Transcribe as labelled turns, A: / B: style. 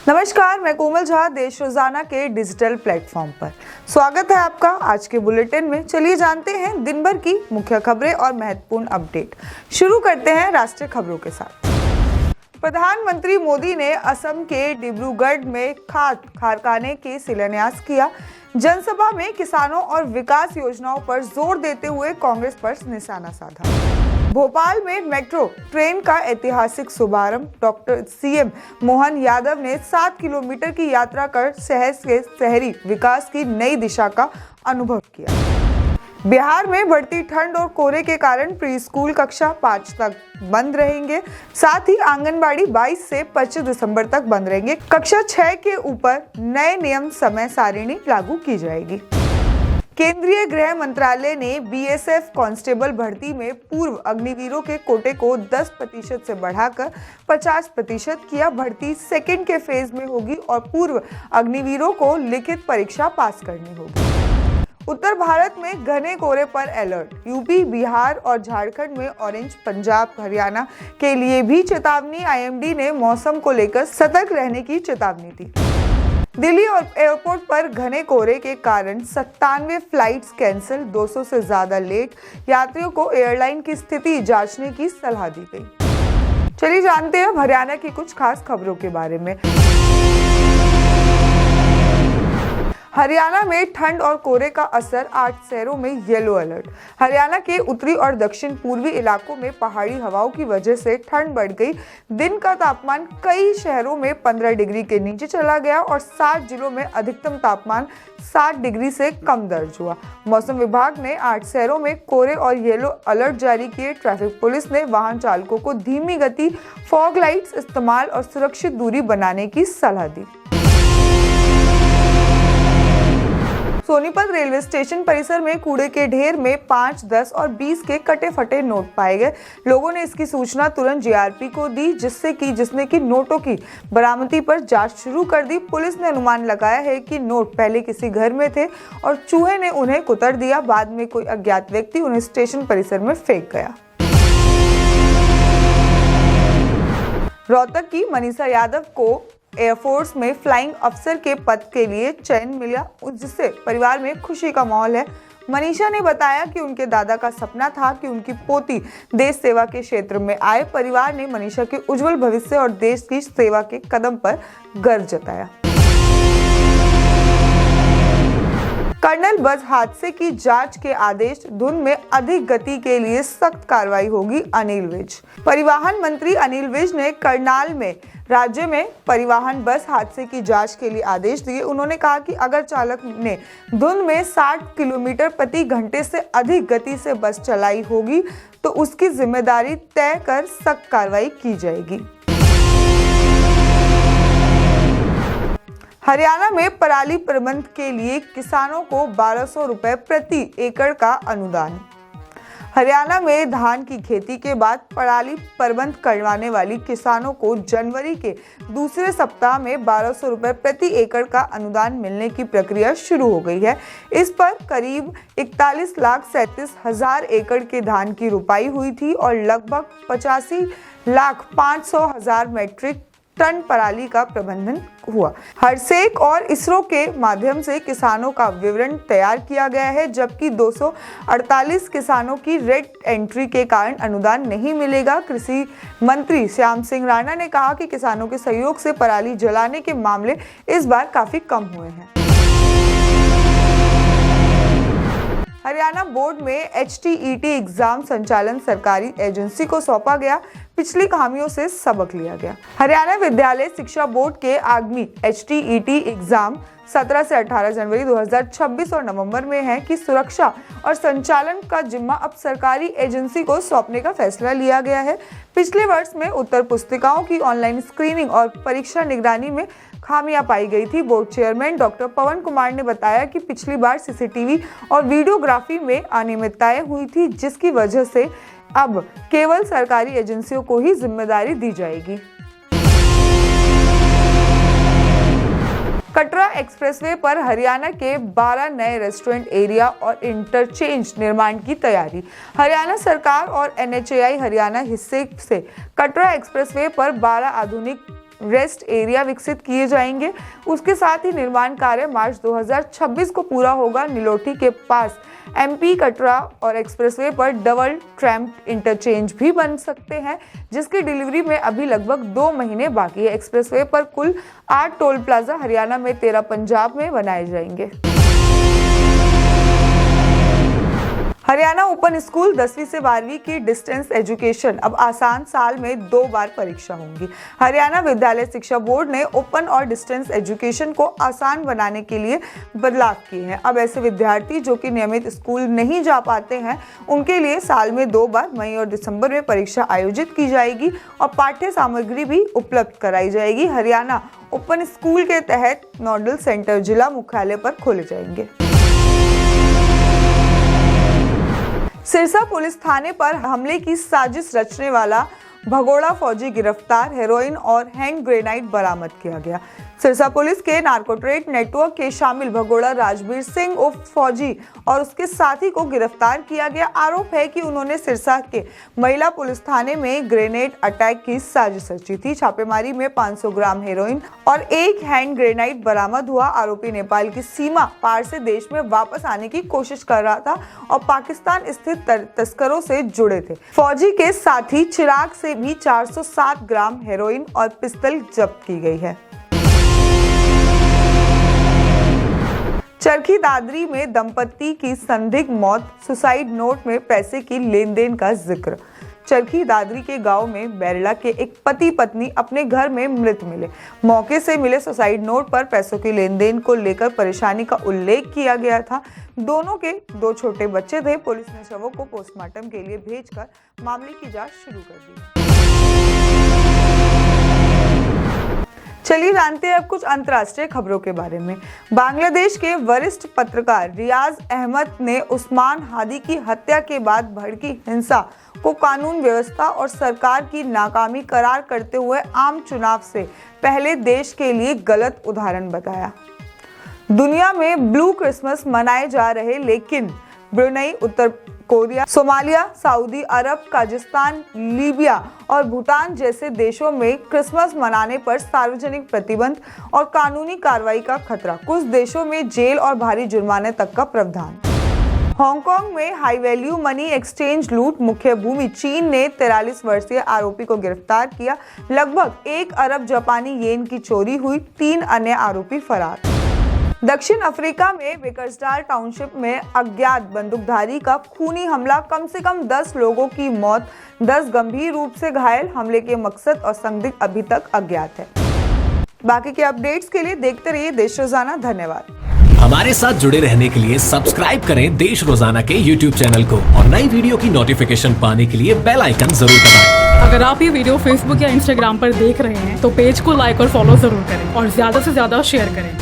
A: नमस्कार, मैं कोमल झा देश रोजाना के डिजिटल प्लेटफॉर्म पर स्वागत है आपका आज के बुलेटिन में। चलिए जानते हैं दिन भर की मुख्य खबरें और महत्वपूर्ण अपडेट। शुरू करते हैं राष्ट्रीय खबरों के साथ। प्रधानमंत्री मोदी ने असम के डिब्रूगढ़ में खाद कारखाने के शिलान्यास किया। जनसभा में किसानों और विकास योजनाओं पर जोर देते हुए कांग्रेस पर निशाना साधा। भोपाल में मेट्रो ट्रेन का ऐतिहासिक शुभारंभ। डॉक्टर सीएम मोहन यादव ने 7 किलोमीटर की यात्रा कर शहर के शहरी विकास की नई दिशा का अनुभव किया। बिहार में बढ़ती ठंड और कोहरे के कारण प्री स्कूल कक्षा 5 तक बंद रहेंगे। साथ ही आंगनबाड़ी 22 से 25 दिसंबर तक बंद रहेंगे। कक्षा 6 के ऊपर नए नियम समय सारिणी लागू की जाएगी। केंद्रीय गृह मंत्रालय ने बीएसएफ कांस्टेबल भर्ती में पूर्व अग्निवीरों के कोटे को 10% से बढ़ाकर 50% किया। भर्ती सेकंड के फेज में होगी और पूर्व अग्निवीरों को लिखित परीक्षा पास करनी होगी। उत्तर भारत में घने कोहरे पर अलर्ट। यूपी, बिहार और झारखंड में ऑरेंज, पंजाब, हरियाणा के लिए भी चेतावनी। आईएमडी ने मौसम को लेकर सतर्क रहने की चेतावनी दी। दिल्ली और एयरपोर्ट पर घने कोहरे के कारण 97 फ्लाइट्स कैंसिल, 200 से ज्यादा लेट। यात्रियों को एयरलाइन की स्थिति जांचने की सलाह दी गई। चलिए जानते हैं हरियाणा की कुछ खास खबरों के बारे में। हरियाणा में ठंड और कोहरे का असर, 8 शहरों में येलो अलर्ट। हरियाणा के उत्तरी और दक्षिण पूर्वी इलाकों में पहाड़ी हवाओं की वजह से ठंड बढ़ गई। दिन का तापमान कई शहरों में 15 डिग्री के नीचे चला गया और 7 जिलों में अधिकतम तापमान 7 डिग्री से कम दर्ज हुआ। मौसम विभाग ने 8 शहरों में कोहरे और येलो अलर्ट जारी किए। ट्रैफिक पुलिस ने वाहन चालकों को धीमी गति, फॉग लाइट्स इस्तेमाल और सुरक्षित दूरी बनाने की सलाह दी। सोनीपत रेलवे स्टेशन परिसर में कूड़े के ढेर में 5, 10 और 20 के कटे फटे नोट पाए गए। लोगों ने इसकी सूचना तुरंत जीआरपी को दी, जिसने की नोटों की बरामदगी पर जांच शुरू कर दी। पुलिस ने अनुमान लगाया है कि नोट पहले किसी घर में थे और चूहे ने उन्हें कुतर दिया। बाद में कोई अज्ञात व्यक्ति उन्हें स्टेशन परिसर में फेंक गया। रोहतक की मनीषा यादव को एयरफोर्स में फ्लाइंग अफसर के पद के लिए चयन मिला, जिससे परिवार में खुशी का माहौल है। मनीषा ने बताया कि उनके दादा का सपना था कि उनकी पोती देश सेवा के क्षेत्र में आए। परिवार ने मनीषा के उज्जवल भविष्य और देश की सेवा के कदम पर गर्व जताया। कर्नल बस हादसे की जांच के आदेश। धुंध में अधिक गति के लिए सख्त कार्रवाई होगी, अनिल विज। परिवहन मंत्री अनिल विज ने करनाल में राज्य में परिवहन बस हादसे की जांच के लिए आदेश दिए। उन्होंने कहा कि अगर चालक ने धुंध में 60 किलोमीटर प्रति घंटे से अधिक गति से बस चलाई होगी तो उसकी जिम्मेदारी तय कर सख्त कार्रवाई की जाएगी। हरियाणा में पराली प्रबंध के लिए किसानों को 1200 रुपए प्रति एकड़ का अनुदान। हरियाणा में धान की खेती के बाद पराली प्रबंध करवाने वाली किसानों को जनवरी के दूसरे सप्ताह में 1200 रुपए प्रति एकड़ का अनुदान मिलने की प्रक्रिया शुरू हो गई है। इस पर करीब 41,37,000 एकड़ के धान की रुपाई हुई थी और लगभग 85,500,000 मीट्रिक टन पराली का प्रबंधन हुआ। हरसेक और इसरो के माध्यम से किसानों का विवरण तैयार किया गया है, जबकि 248 किसानों की रेड एंट्री के कारण अनुदान नहीं मिलेगा। कृषि मंत्री श्याम सिंह राणा ने कहा कि किसानों के सहयोग से पराली जलाने के मामले इस बार काफी कम हुए हैं। हरियाणा बोर्ड में HTET एग्जाम संचालन सरकारी एजेंसी को सौंपा गया। पिछली खामियों से सबक लिया गया। हरियाणा विद्यालय शिक्षा बोर्ड के आगामी HTET एग्जाम 17 से 18 जनवरी 2026 और नवंबर में है कि सुरक्षा और संचालन का जिम्मा अब सरकारी एजेंसी को सौंपने का फैसला लिया गया है। पिछले वर्ष में उत्तर पुस्तिकाओं की ऑनलाइन स्क्रीनिंग और परीक्षा निगरानी में खामियां पाई गई थी। बोर्ड चेयरमैन डॉक्टर पवन कुमार ने बताया कि पिछली बार सीसीटीवी और वीडियोग्राफी में अनियमितताएं हुई थी, जिसकी वजह से अब केवल सरकारी एजेंसियों को ही जिम्मेदारी दी जाएगी। कटरा एक्सप्रेसवे पर हरियाणा के 12 नए रेस्टोरेंट एरिया और इंटरचेंज निर्माण की तैयारी। हरियाणा सरकार और NHAI हरियाणा हिस्से से कटरा एक्सप्रेसवे पर 12 आधुनिक रेस्ट एरिया विकसित किए जाएंगे। उसके साथ ही निर्माण कार्य मार्च 2026 को पूरा होगा। निलोठी के पास MP कटरा और एक्सप्रेसवे पर डबल ट्रैम्प इंटरचेंज भी बन सकते हैं, जिसकी डिलीवरी में अभी लगभग 2 महीने बाकी है। एक्सप्रेसवे पर कुल 8 टोल प्लाजा हरियाणा में, 13 पंजाब में बनाए जाएंगे। हरियाणा ओपन स्कूल 10वीं से 12वीं की डिस्टेंस एजुकेशन अब आसान साल में 2 बार परीक्षा होंगी। हरियाणा विद्यालय शिक्षा बोर्ड ने ओपन और डिस्टेंस एजुकेशन को आसान बनाने के लिए बदलाव किए हैं। अब ऐसे विद्यार्थी जो कि नियमित स्कूल नहीं जा पाते हैं, उनके लिए साल में 2 बार मई और दिसंबर में परीक्षा आयोजित की जाएगी और पाठ्य सामग्री भी उपलब्ध कराई जाएगी। हरियाणा ओपन स्कूल के तहत नोडल सेंटर जिला मुख्यालय पर खोले जाएंगे। सिरसा पुलिस थाने पर हमले की साजिश रचने वाला भगोड़ा फौजी गिरफ्तार, हेरोइन और हैंड ग्रेनाइट बरामद किया गया। सिरसा पुलिस के नार्कोट्रेड नेटवर्क के शामिल भगोड़ा राजवीर सिंह उर्फ फौजी और उसके साथी को गिरफ्तार किया गया। आरोप है कि उन्होंने सिरसा के महिला पुलिस थाने में ग्रेनेड अटैक की साजिश रची थी। छापेमारी में 500 ग्राम हेरोइन और 1 हैंड ग्रेनाइट बरामद हुआ। आरोपी नेपाल की सीमा पार से देश में वापस आने की कोशिश कर रहा था और पाकिस्तान स्थित तस्करों से जुड़े थे। फौजी के साथी चिराग से भी 407 ग्राम हेरोइन और पिस्तल जब्त की गई है। चरखी दादरी में दंपति की संदिग्ध मौत, सुसाइड नोट में पैसे की लेन-देन का जिक्र। चरखी दादरी के गांव में बैरला के एक पति पत्नी अपने घर में मृत मिले। मौके से मिले सुसाइड नोट पर पैसों की लेनदेन को लेकर परेशानी का उल्लेख किया गया था। दोनों के 2 छोटे बच्चे थे। पुलिस ने शवों को पोस्टमार्टम के लिए भेजकर मामले की जांच शुरू कर दी। चलिए जानते हैं अब कुछ अंतर्राष्ट्रीय खबरों के बारे में। बांग्लादेश के वरिष्ठ पत्रकार रियाज अहमद ने उस्मान हादी की हत्या के बाद भड़की हिंसा को कानून व्यवस्था और सरकार की नाकामी करार करते हुए आम चुनाव से पहले देश के लिए गलत उदाहरण बताया। दुनिया में ब्लू क्रिसमस मनाए जा रहे, लेकिन ब्रुनेई, उत्तर कोरिया, सोमालिया, सऊदी अरब, काजाकिस्तान, लीबिया और भूटान जैसे देशों में क्रिसमस मनाने पर सार्वजनिक प्रतिबंध और कानूनी कार्रवाई का खतरा। कुछ देशों में जेल और भारी जुर्माने तक का प्रावधान। हांगकांग में हाई वैल्यू मनी एक्सचेंज लूट, मुख्य भूमि चीन ने 43 वर्षीय आरोपी को गिरफ्तार किया। लगभग 1 अरब जापानी येन की चोरी हुई, 3 अन्य आरोपी फरार। दक्षिण अफ्रीका में बेकरस्टार टाउनशिप में अज्ञात बंदूकधारी का खूनी हमला, कम से कम 10 लोगों की मौत, 10 गंभीर रूप से घायल। हमले के मकसद और संदिग्ध अभी तक अज्ञात है। बाकी के अपडेट्स के लिए देखते रहिए देश रोजाना। धन्यवाद।
B: हमारे साथ जुड़े रहने के लिए सब्सक्राइब करें देश रोजाना के YouTube चैनल को और नई वीडियो की नोटिफिकेशन पाने के लिए बेल आइकन जरूर दबाएं।
C: अगर आप ये वीडियो Facebook या Instagram पर देख रहे हैं तो पेज को लाइक और फॉलो जरूर करें और ज्यादा से ज्यादा शेयर करें।